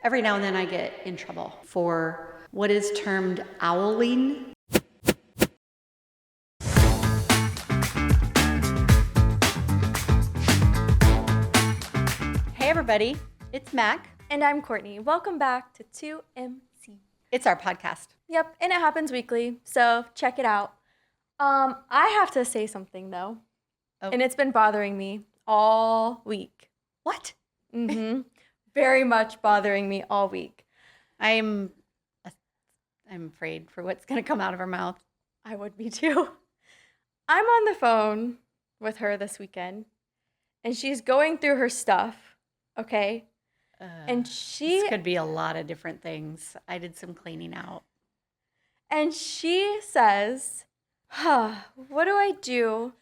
Every now and then I get in trouble for what is termed owling. Hey everybody, it's MAK. And I'm Courtney. Welcome back to 2MC. It's our podcast. Yep, and it happens weekly, so check it out. I have to say something though, and it's been bothering me all week. What? Very much bothering me all week. I'm afraid for what's going to come out of her mouth. I would be too. I'm on the phone with her this weekend, and she's going through her stuff, okay? And This could be a lot of different things. I did some cleaning out. And she says, what do I do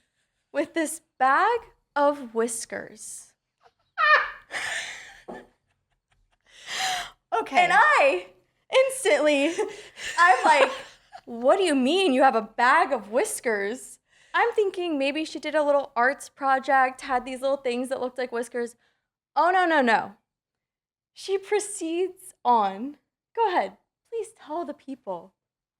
with this bag of whiskers? Okay. And I instantly, I'm like, what do you mean you have a bag of whiskers? I'm thinking maybe she did a little arts project, had these little things that looked like whiskers. Oh, no. She proceeds on. Go ahead. Please tell the people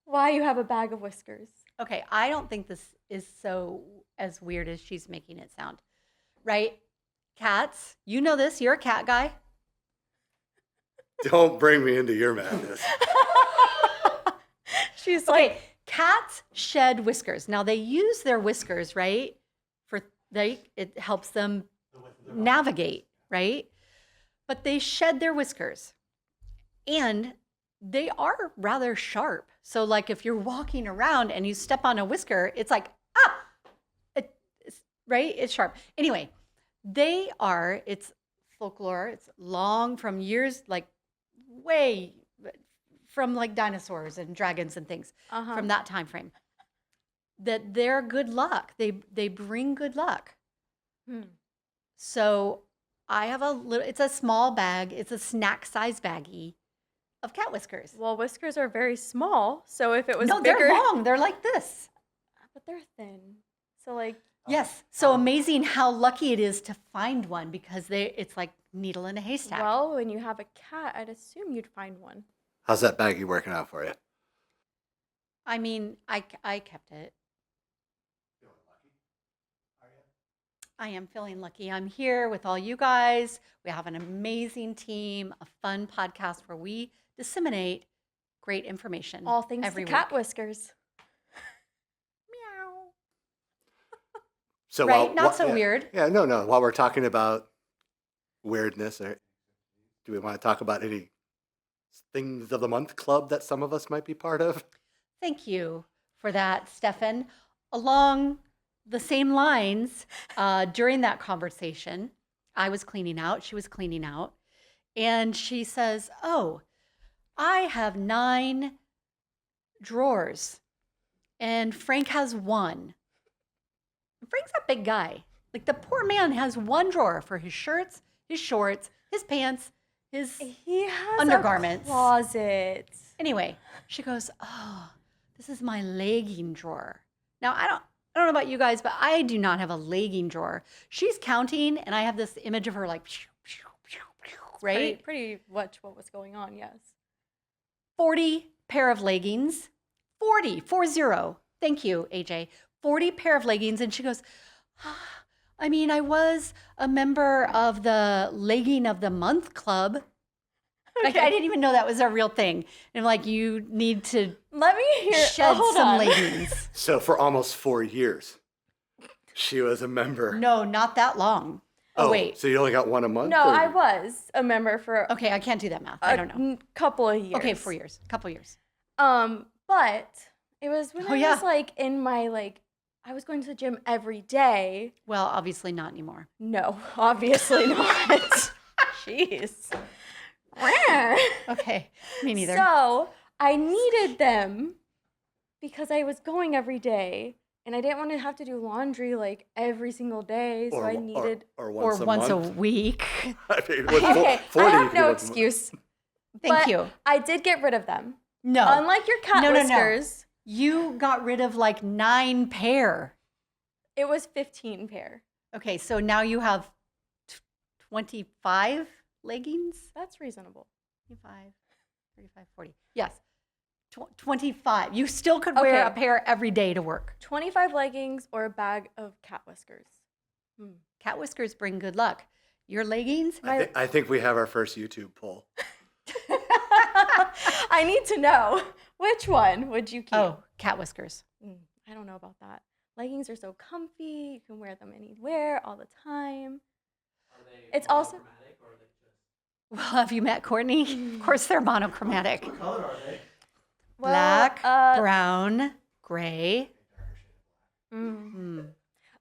why you have a bag of whiskers. Okay, I don't think this is so as weird as she's making it sound. Right? Cats, you know this. You're a cat guy. Don't bring me into your madness. She's Okay, like, cats shed whiskers. Now they use their whiskers, right? It helps them navigate, right? But they shed their whiskers. And they are rather sharp. So like if you're walking around and you step on a whisker, it's like, right? It's sharp. Anyway, it's folklore. It's long from years, like way from like dinosaurs and dragons and things from that time frame. That they're good luck. They bring good luck. So I have it's a small bag. It's a snack size baggie of cat whiskers. well, whiskers are very small, so if it was No, bigger, they're long. They're like this. but they're thin. So like, Yes. So amazing how lucky it is to find one because it's like needle in a haystack. well, when you have a cat, I'd assume you'd find one. How's that baggie working out for you? I mean, I kept it. I am feeling lucky. I'm here with all you guys. We have an amazing team, a fun podcast where we disseminate great information. All things every to cat week. whiskers. Meow. So Right? Not so weird. Yeah, no. While we're talking about weirdness, do we want to talk about any things of the month club that some of us might be part of? Thank you for that, Stefan. Along the same lines, during that conversation, I was cleaning out, she was cleaning out, and she says, oh, I have 9 drawers, and Frank has 1. Frank's a big guy. Like the poor man has 1 drawer for his shirts, his shorts, his pants, his He has undergarments. a closet. Anyway, she goes, oh, this is my legging drawer. Now, I don't know about you guys, but I do not have a legging drawer. She's counting, and I have this image of her like, right? Pretty much what was going on, yes. 40 pair of leggings. 40. Thank you, AJ. 40 pair of leggings. And she goes, I mean, I was a member of the Legging of the Month Club. Like, I didn't even know that was a real thing. And I'm like, you need to Let me hear. shed hold some on. leggings. So for almost 4 years, she was a member. No, not that long. Oh, wait. So you only got 1 a month? No, or- I was a member for Okay, I can't do that math. I don't know. couple of years. Okay, 4 years. Couple years. But it was when Oh, I yeah. was like in my I was going to the gym every day. Well, obviously not anymore. No, obviously not. Jeez. Okay, me neither. So I needed them because I was going every day, and I didn't want to have to do laundry like every single day. So I needed. or or once a once month. a week. I mean, with Okay, 40, I have if no you want- excuse. Thank But you. I did get rid of them. No. Unlike your cat No. whiskers, You got rid of like 9 pair. it was 15 pair. Okay, so now you have 25 leggings? That's reasonable. 25, 35, 40. Yes. 25. You still could wear Okay. a pair every day to work. 25 leggings or a bag of cat whiskers? Cat whiskers bring good luck. Your leggings? I think we have our first YouTube poll. I need to know, which one would you keep? Oh, cat whiskers. I don't know about that. Leggings are so comfy. You can wear them anywhere, all the time. It's also Well, have you met Courtney? Of course, they're monochromatic. What color are they? Black, brown, gray.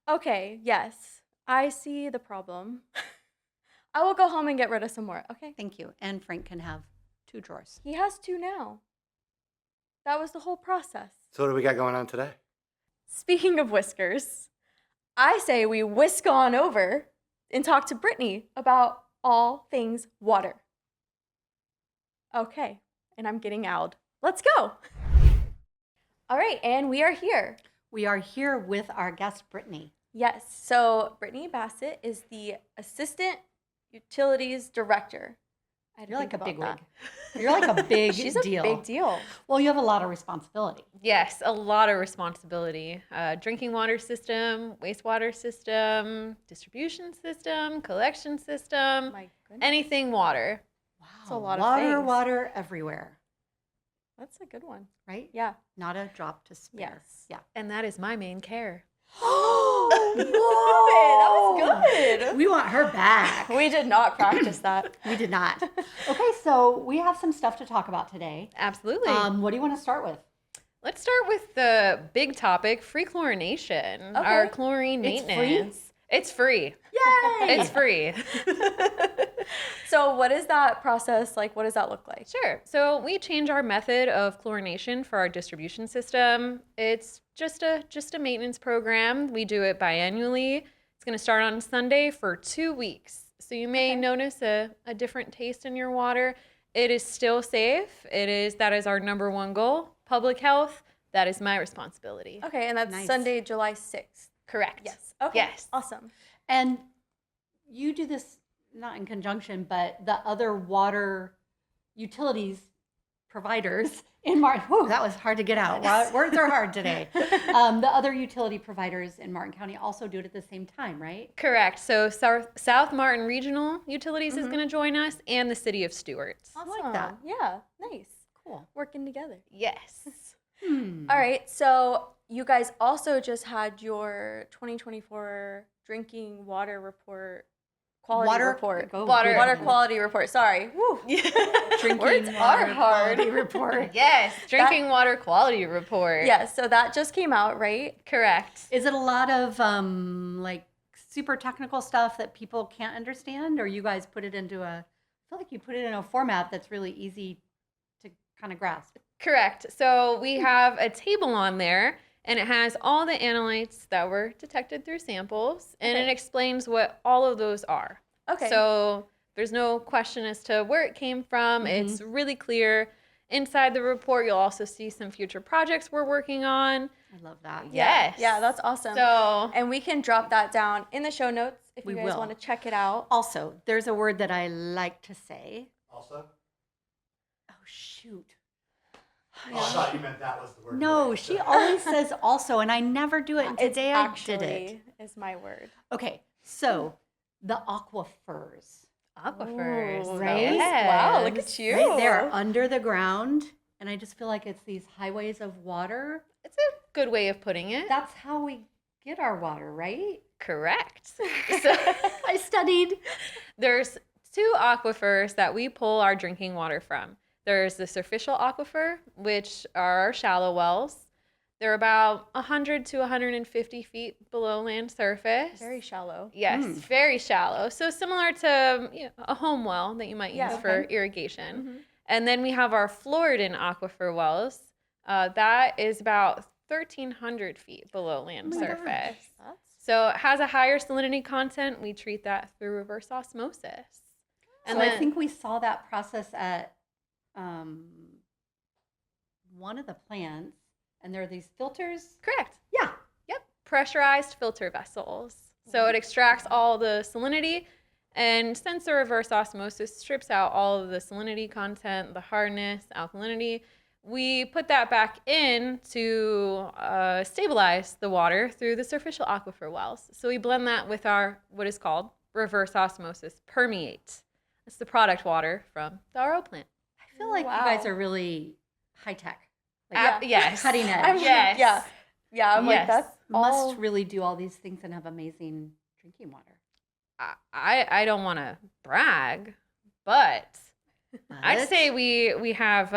Okay, yes. I see the problem. I will go home and get rid of some more, okay? Thank you. And Frank can have 2 drawers. He has 2 now. That was the whole process. So what do we got going on today? Speaking of whiskers, I say we whisk on over and talk to Brittany about all things water. Okay, and I'm getting owled. Let's go. All right, and we are here. We are here with our guest, Brittany. Yes, so Brittany Bassett is the Assistant Utilities Director. I had to You're like a think about big that. wig. You're like a big She's deal. a big deal. Well, you have a lot of responsibility. Yes, a lot of responsibility. Drinking water system, wastewater system, distribution system, collection system, My goodness. anything water. Wow. That's a lot of water, things. water everywhere, That's a good one. right? Yeah. Not a drop to spare. Yes. Yeah. And that is my main care. Oh, that was good. We want her back. We did not practice that. We did not. Okay, so we have some stuff to talk about today. Absolutely. What do you want to start with? Let's start with the big topic, free chlorination, Okay. our chlorine It's free? maintenance. It's free. Yay! It's free. So what is that process like? What does that look like? Sure. So we change our method of chlorination for our distribution system. It's just a maintenance program. We do it biannually. It's going to start on Sunday for 2 weeks. So you may notice a different taste in your water. It is still safe. That is our number one goal. Public health. That is my responsibility. Okay, and that's Nice. Sunday, July 6th. Correct. Yes. Okay. Yes. Awesome. And you do this not in conjunction, but the other water utilities providers in Martin. Whew, that was hard to get out. Words are hard today. The other utility providers in Martin County also do it at the same time, right? Correct. So South Martin Regional Utilities is going to join us, and the City of Stuart. I like that. Yeah, nice. Cool. Working together. Yes. All right, so you guys also just had your 2024 drinking water report, quality report. Go Water- Google. Water quality report. Sorry. Woo. Drinking Words water are hard. quality report. Yes. Drinking water quality report. Yes, so that just came out, right? Correct. Is it a lot of like super technical stuff that people can't understand, or you guys put it into I feel like you put it in a format that's really easy to kind of grasp. Correct. So we have a table on there, and it has all the analytes that were detected through samples, and Okay. it explains what all of those are. Okay. So there's no question as to where it came from. It's really clear. Inside the report, you'll also see some future projects we're working on. I love that. Yes. Yeah, that's awesome. So And we can drop that down in the show notes if We you guys will. want to check it out. Also, there's a word that I like to say. Also? Oh shoot. Oh, I thought you meant that was the word. No, she always says also, and I never do it. And It's today I actually did it. is my word. Okay, so the aquifers, aquifers. Ooh, right? Wow, look at you. right? They're under the ground, and I just feel like it's these highways of water. It's a good way of putting it. That's how we get our water, right? Correct. So I studied. there's 2 aquifers that we pull our drinking water from. There's the superficial aquifer, which are our shallow wells. They're about 100 to 150 feet below land surface. Very shallow. Yes, very shallow. So similar to a home well that you might use Yeah, for irrigation. And then we have our fluorid aquifer wells. That is about 1,300 feet below land surface. That's So it has a higher salinity content. We treat that through reverse osmosis. And I think we saw that process at one of the plants, and there are these filters. Correct. Yeah. Yep. Pressurized filter vessels. So it extracts all the salinity And since the reverse osmosis strips out all of the salinity content, the hardness, alkalinity, we put that back in to stabilize the water through the superficial aquifer wells. So we blend that with our what is called reverse osmosis permeate. It's the product water from the RO plant. I feel like you guys are really high tech. Yes. Cutting edge. Yes. Yeah, I'm like, Yes. that's all. Must really do all these things and have amazing drinking water. I don't want to brag, but I'd say we have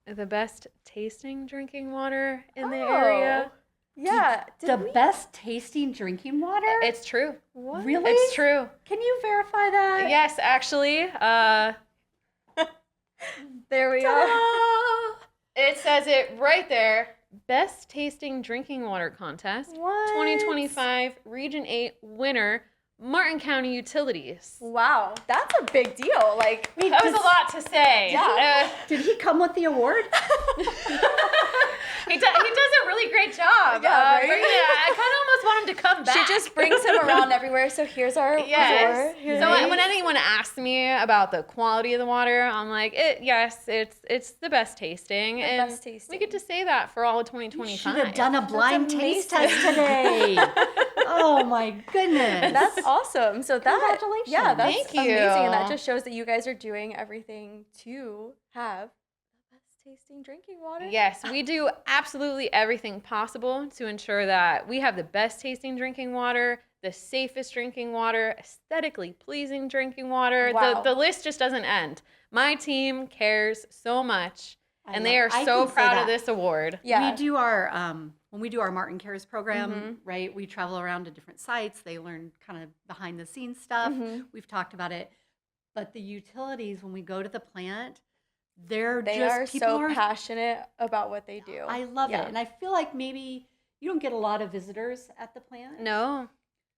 the best tasting drinking water in the area. Yeah. The best tasting drinking water? It's true. What? Really? It's true. Can you verify that? Yes, actually. There we are. It says it right there. Best tasting drinking water contest. What? 2025 Region 8 winner, Martin County Utilities. Wow, that's a big deal. Like, That was a lot to say. Yeah. Did he come with the award? He does a really great job. Yeah, right? But yeah, I kind of almost want him to come back. she just brings him around everywhere. So here's our Yes. award. Here's So our- when anyone asks me about the quality of the water, I'm like, yes, it's the best tasting. The and best tasting. we get to say that for all of You 2025. should have done a blind taste amazing. test today. Oh my goodness. That's awesome. So that, Congratulations. yeah, that's Thank you. amazing, and that just shows that you guys are doing everything to have the best tasting drinking water. Yes, we do absolutely everything possible to ensure that we have the best tasting drinking water, the safest drinking water, aesthetically pleasing drinking water. Wow. The list just doesn't end. My team cares so much, I and love- they are I so can say proud that. of this award. Yeah. We do our when we do our Martin Cares program, Mhm. right? We travel around to different sites. They learn kind of behind the scenes stuff. Mhm. We've talked about it, but the utilities when we go to the plant, they're They just are people so are. passionate about what they do. I love Yeah. it, and I feel like maybe you don't get a lot of visitors at the plant. No.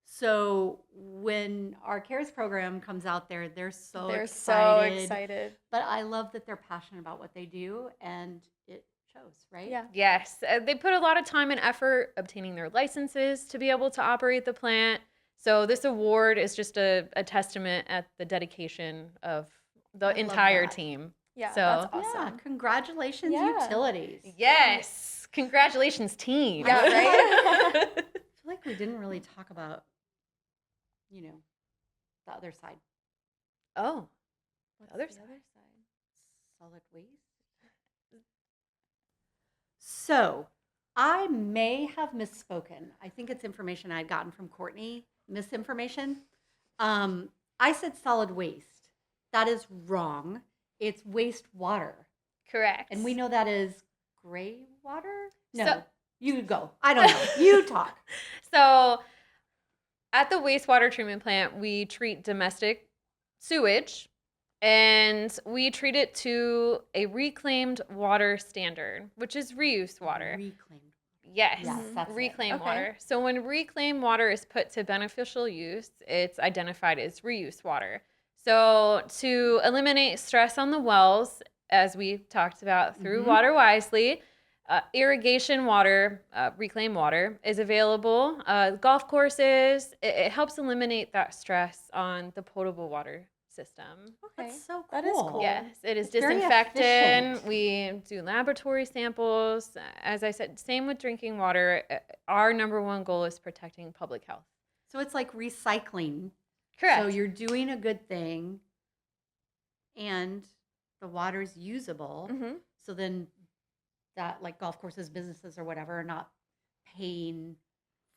So when our Cares program comes out there, they're so They're excited. so excited. But I love that they're passionate about what they do, and it shows, right? Yeah. Yes, they put a lot of time and effort obtaining their licenses to be able to operate the plant. So this award is just a testament at the dedication of the I love entire that. team. Yeah, So- that's Yeah, awesome. congratulations, Yeah. utilities. Yes, congratulations, team. Yeah, right? I feel like we didn't really talk about, the other side, Oh, What's other the side? other side? solid waste. So I may have misspoken. I think it's information I'd gotten from Courtney, misinformation. I said solid waste. That is wrong. It's wastewater. correct. And we know that is gray water? No. So- you go. I don't know. You talk. So at the wastewater treatment plant, we treat domestic sewage and we treat it to a reclaimed water standard, which is reuse water. Reclaimed. Yes, Yes, that's it. reclaimed Okay. water. So when reclaimed water is put to beneficial use, it's identified as reuse water. So to eliminate stress on the wells, as we talked about through Mhm. Water Wisely, irrigation water, reclaimed water, is available. Golf courses, it helps eliminate that stress on the potable water system. Okay. That's so cool. That is cool. Yes, it is It's very disinfectant. efficient. We do laboratory samples. As I said, same with drinking water. Our number one goal is protecting public health. So it's like recycling. Correct. So you're doing a good thing and the water's usable. Mhm. So then that like golf courses, businesses or whatever are not paying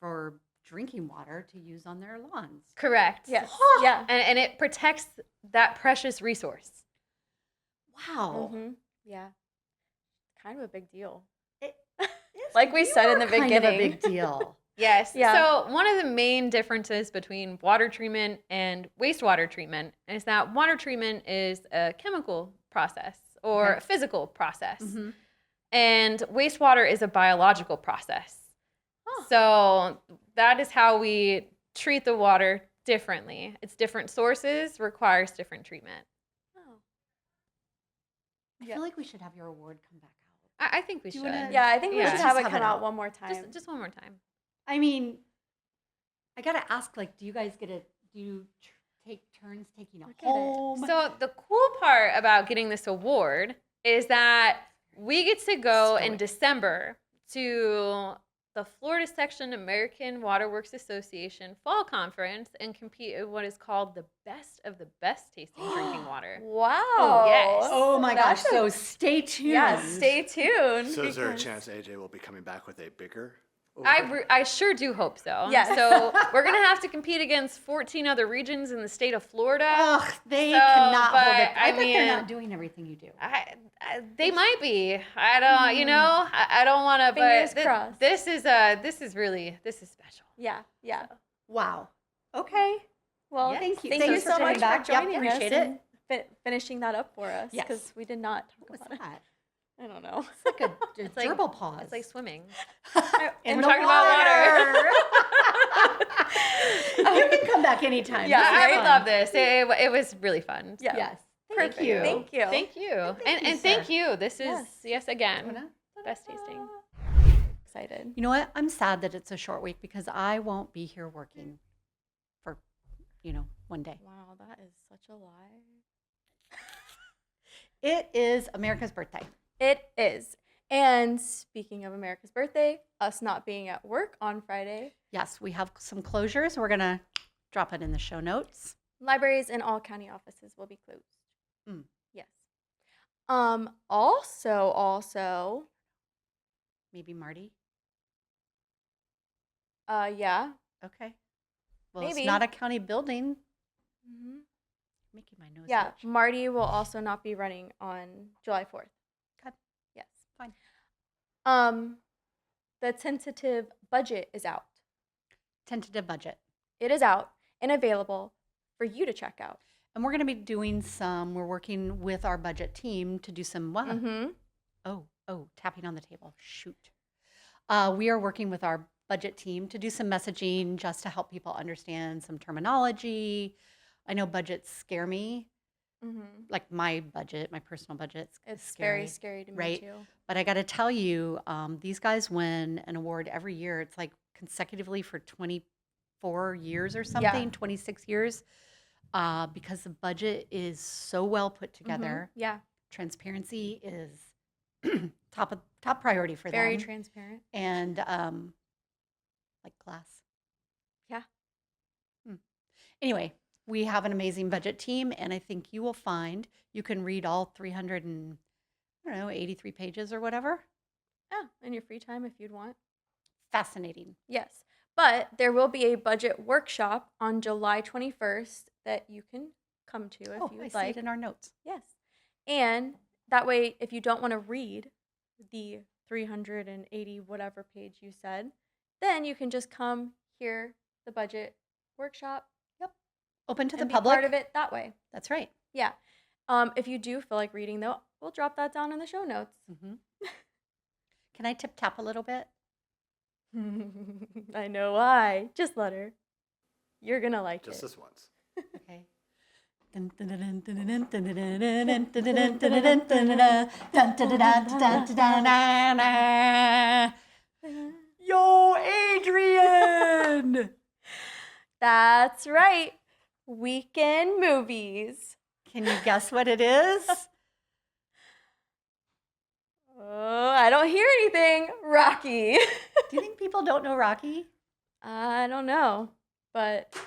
for drinking water to use on their lawns. Correct. Yes. Huh. Yeah. And it protects that precious resource. Wow. Mhm. Yeah. Kind of a big deal. It's- Like we you said in are the kind of a beginning. big deal. Yes. Yeah. So one of the main differences between water treatment and wastewater treatment is that water treatment is a chemical process or Okay. a physical process. Mhm. And wastewater is a biological process. Huh. So that is how we treat the water differently. It's different sources, requires different treatment. Oh. I Yeah. feel like we should have your award come back out. I think we Do you should. wanna- Yeah, I think we Yeah. should have Just it have come it out out. one more time. Just one more time. I mean, I gotta ask, like, do you guys get a do you take turns taking it Look at it. home. So the cool part about getting this award is that we get to go in Stoic. December to the Florida Section American Waterworks Association Fall Conference and compete in what is called the best of the best tasting drinking water. Wow. yes. Oh my gosh! That's So stay tuned. yeah, stay tuned. So is there a because- chance AJ will be coming back with a bigger? I sure do hope so. Yes. So we're going to have to compete against 14 other regions in the state of Florida. Ugh, they So, cannot but, hold it. I I bet they're mean- not doing everything you do. They might be. I don't. You know. I don't want to. Fingers But crossed. this is special. Yeah, yeah. Wow. Okay. Well, Yes. Thank you. Thank Thanks you for so coming much back. for Yep, joining appreciate us it. and finishing that up for us Yes. because we did not talk What's about it. that? I don't know. It's like a It's like- gerbil pause. It's like swimming. In we're the talking about water. You can come back anytime. Yeah, This is I would fun. love this. It was really fun. Yeah. Yes. Perfect. Thank you. Thank you. Thank you. Thank you, And thank sir. you. This is Yes. yes again. Ta-da. Best tasting. Excited. You know what? I'm sad that it's a short week because I won't be here working for, one day. Wow, that is such a lie. It is America's birthday. It is. And speaking of America's birthday, us not being at work on Friday, Yes, we have some closures. We're going to drop it in the show notes. libraries and all county offices will be closed. Mm. Yes. Also, Maybe Marty. yeah. Okay. Well, Maybe. it's not a county building. Mhm. Making my nose Yeah, itch. Marty will also not be running on July 4th. Okay. Yes. Fine. The tentative budget is out. Tentative budget. It is out and available for you to check out. And we're going to be doing we're working with our budget team to do some, Mm-hmm. tapping on the table. Shoot. We are working with our budget team to do some messaging just to help people understand some terminology. I know budgets scare me, Mm-hmm. like my budget, my personal budget. It's very scary to me right? too. But I got to tell you, these guys win an award every year. It's like consecutively for 24 years or something, 26 years, because the budget is so well put together. Mhm. Yeah, Transparency is top priority for very them. transparent. And like glass. Yeah. Anyway, we have an amazing budget team, and I think you will find you can read all 83 pages or whatever. Yeah, in your free time if you'd want. Fascinating. Yes. But there will be a budget workshop on July 21st that you can come to if you I would see like. it in our notes. Yes. And that way, if you don't want to read the 380 whatever page you said, then you can just come hear the budget workshop Open to the and be public. part of it that way. That's right. Yeah. If you do feel like reading, though, we'll drop that down in the show notes. Hmm. Can I tip tap a little bit? I know why. Just let her. You're going to like Just it. this once. Okay. Yo, Adrian! That's right. Weekend movies. Can you guess what it is? Oh, I don't hear anything. Rocky. Do you think people don't know Rocky? I don't know, but that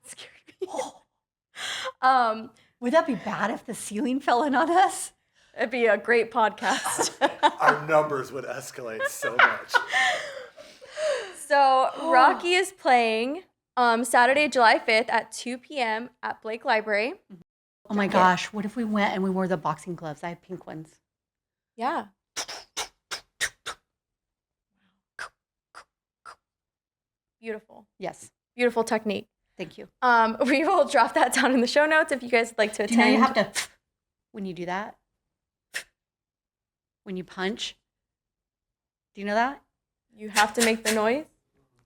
scared me. Would that be bad if the ceiling fell in on us? It'd be a great podcast. Our numbers would escalate so much. So Rocky is playing Saturday, July 5th at 2 p.m. at Blake Library. Oh my gosh, what if we went and we wore the boxing gloves? I have pink ones. Yeah. Beautiful. Yes, Beautiful technique. thank you. We will drop that down in the show notes if you guys would like to Do you know attend. you have to, when you do that? When you punch? Do you know that? You have to make the noise.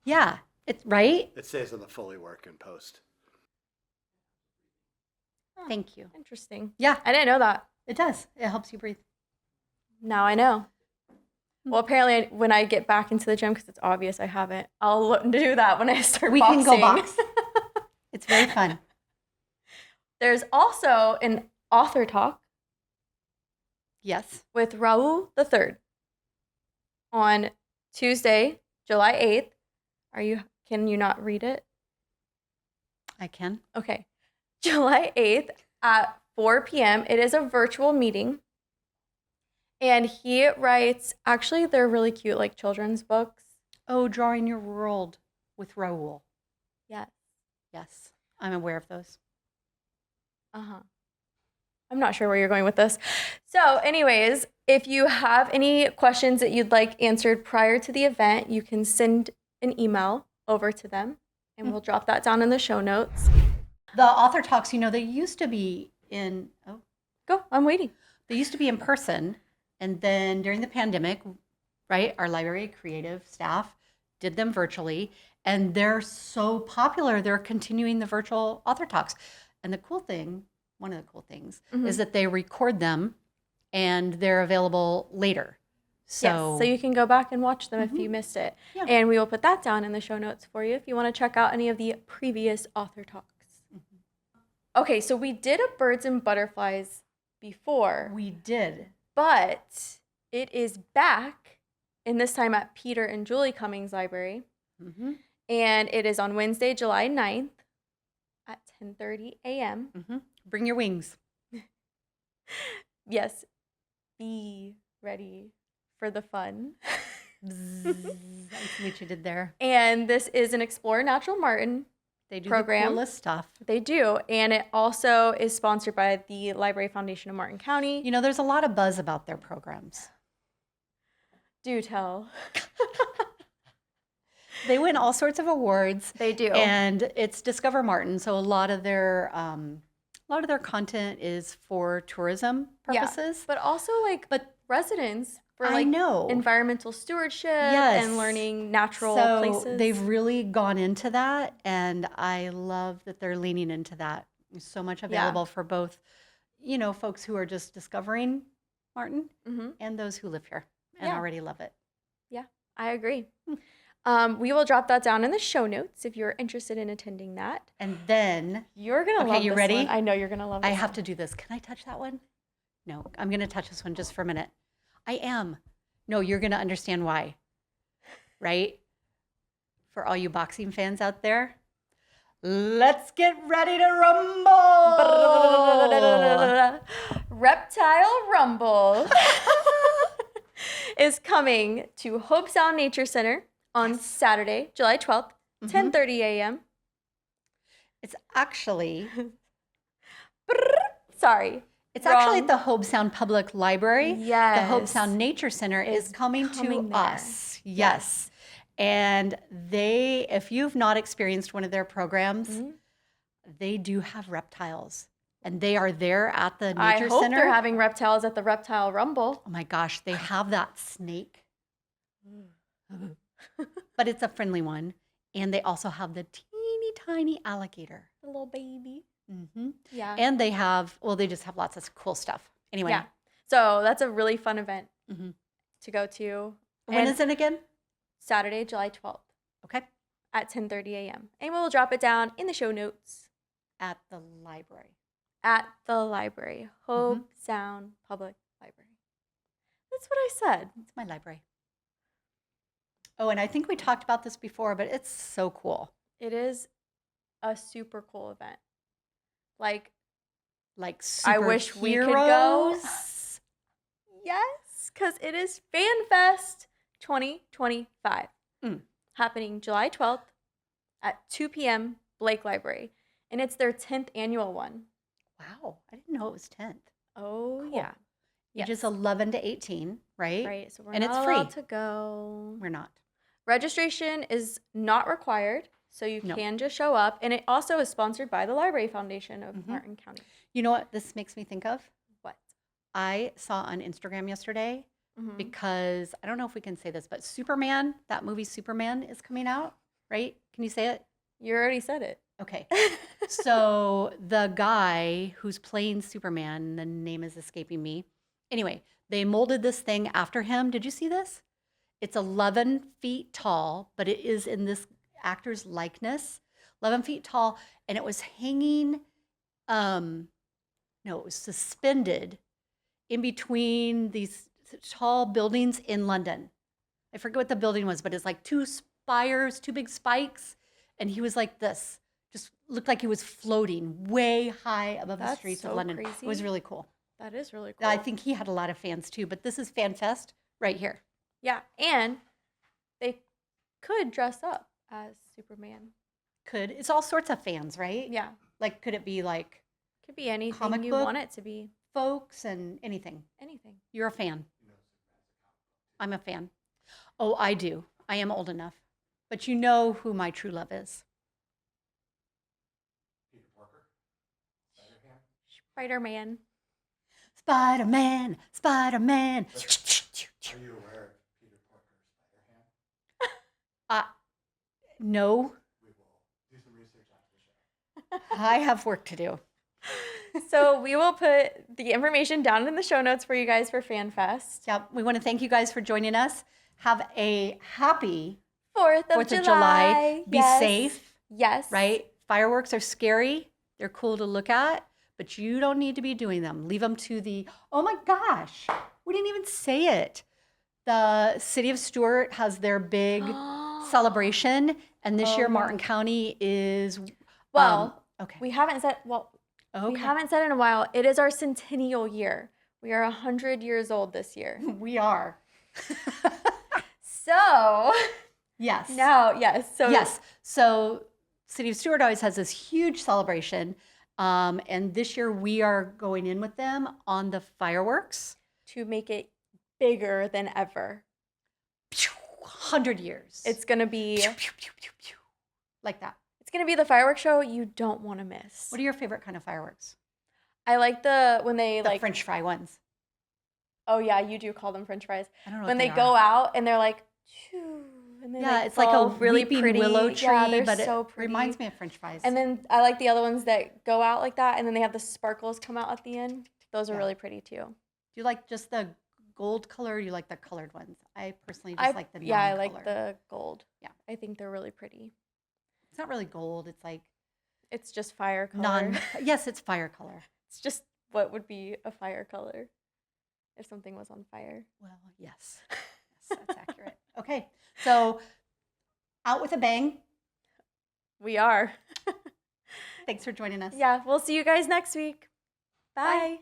Yeah, it's right. It saves on the Foley work in post. Oh, Thank you. Interesting. Yeah, I didn't know that. it does. It helps you breathe. Now I know. Well, apparently, when I get back into the gym, because it's obvious I haven't, I'll do that when I start We boxing. can go box. It's very fun. There's also an author talk Yes. with Raúl the Third on Tuesday, July 8th. Can you not read it? I can. Okay. July 8th at 4 p.m. It is a virtual meeting. And he writes, actually, they're really cute, like children's books. Oh, Drawing Your World with Raúl. Yeah. Yes. I'm aware of those. Uh-huh. I'm not sure where you're going with this. So anyways, if you have any questions that you'd like answered prior to the event, you can send an email over to them and we'll drop that down in the show notes. The author talks, they used to be Go, I'm waiting. they used to be in person. And then during the pandemic, right, our library creative staff did them virtually. And they're so popular, they're continuing the virtual author talks. And one of the cool things, is that they record them and they're available later. So you can go back and watch them if you missed it. Yeah. And we will put that down in the show notes for you if you want to check out any of the previous author talks. Okay, so we did a birds and butterflies before. We did. But it is back, and this time at Peter and Julie Cummings Library. And it is on Wednesday, July 9th at 10:30 a.m. Bring your wings. Yes, be ready for the fun. I see what you did there. And this is an Explore Natural Martin They do program. the coolest stuff. They do. And it also is sponsored by the Library Foundation of Martin County. There's a lot of buzz about their programs. Do tell. They win all sorts of awards. They do. And it's Discover Martin, so a lot of their content is for tourism purposes. Yeah, but also but residents for I know. environmental stewardship Yes. and learning natural So places. they've really gone into that, and I love that they're leaning into that. There's so much available for both, folks who are just discovering Martin and those who live here and already love it. Yeah, I agree. We will drop that down in the show notes if you're interested in attending that. And then You're going to love you this ready? one. I know you're going to love this I have one. to do this. Can I touch that one? No, I'm going to touch this one just for a minute. I am. No, you're going to understand why. Right? For all you boxing fans out there, let's get ready to rumble. Reptile Rumble is coming to Hope Sound Nature Center on Saturday, July 12th, 10:30 a.m. It's actually Sorry. It's actually at the Hope Sound Public Library. Yes. The Hope Sound Nature Center is coming to there. us. Yes. And if you've not experienced one of their programs, they do have reptiles. And they are there at the Nature I hope Center. they're having reptiles at the Reptile Rumble. Oh my gosh, they have that snake. But it's a friendly one. And they also have the teeny tiny alligator. The little baby. Yeah. And they just have lots of cool stuff. Anyway. Yeah. So that's a really fun event to go to. When is it again? Saturday, July 12th. Okay. At 10:30 a.m. And we'll drop it down in the show notes. At the library. At the library. Hope Sound Public Library. That's what I said. It's my library. Oh, and I think we talked about this before, but it's so cool. It is a super cool event. Like super I wish we could go. heroes. Yes, because it is FanFest 2025. Happening July 12th at 2 p.m. Blake Library. And it's their 10th annual one. Wow. I didn't know it was 10th. Oh, Cool. yeah. Ages 11 to 18, right? Right. So we're And not it's free. allowed to go. We're not. Registration is not required, so you can just show up. And it also is sponsored by the Library Foundation of Martin County. You know what this makes me think of? What? I saw on Instagram yesterday, because I don't know if we can say this, but Superman, that movie Superman is coming out, right? Can you say it? You already said it. Okay. So the guy who's playing Superman, the name is escaping me. Anyway, they molded this thing after him. Did you see this? It's 11 feet tall, but it is in this actor's likeness, 11 feet tall, and it was hanging No, it was suspended in between these tall buildings in London. I forget what the building was, but it's like two spires, two big spikes. And he was like this, just looked like he was floating way high above the That's streets of so London. It was crazy. really cool. That is really cool. I think he had a lot of fans too, but this is Fan Fest right here. Yeah, and they could dress up as Superman. It's all sorts of fans, right? Yeah, Like, could it be like could be anything Comic you book? want it to be. folks and anything? Anything. You're a fan. I'm a fan. Oh, I do. I am old enough. But you know who my true love is. Spider-Man. Spider-Man, Spider-Man. Are you aware of Peter Parker's Spider-Ham? No, We will do some research after the show. I have work to do. So we will put the information down in the show notes for you guys for FanFest. Yep, we want to thank you guys for joining us. Have a happy 4th 4th of July. Be Yes. safe, Yes. right? Fireworks are scary. They're cool to look at, but you don't need to be doing them. Leave them to the, oh my gosh, we didn't even say it. The city of Stuart has their big celebration, and this Oh year my- Martin County is, Well, okay. we haven't said, Okay. we haven't said in a while, it is our centennial year. We are 100 years old this year. We are. So, Yes. yes. So Yes. So City of Stuart always has this huge celebration. And this year we are going in with them on the fireworks. to make it bigger than ever. 100 years. It's going to be Pew, pew, pew, pew, pew. Like that. it's going to be the fireworks show you don't want to miss. What are your favorite kind of fireworks? I like when they The like French fry ones. Oh yeah, you do call them French fries. I don't know When what they go out and they're like, "Choo," and then Yeah, they it's like a fall really weeping pretty willow tree, Yeah, they're but so it pretty. reminds me of French fries. And then I like the other ones that go out like that, and then they have the sparkles come out at the end. Those are Yeah. really pretty too. Do you like just the gold color or you like the colored ones? I personally just like the yeah, I non-color. like the gold. Yeah. I think they're really pretty. It's not really gold. It's like It's just fire color. Yes, it's fire color. It's just what would be a fire color if something was on fire. Well, yes. Yes, that's accurate. Okay. So out with a bang. We are. Thanks for joining us. Yeah, we'll see you guys next week. Bye. Bye.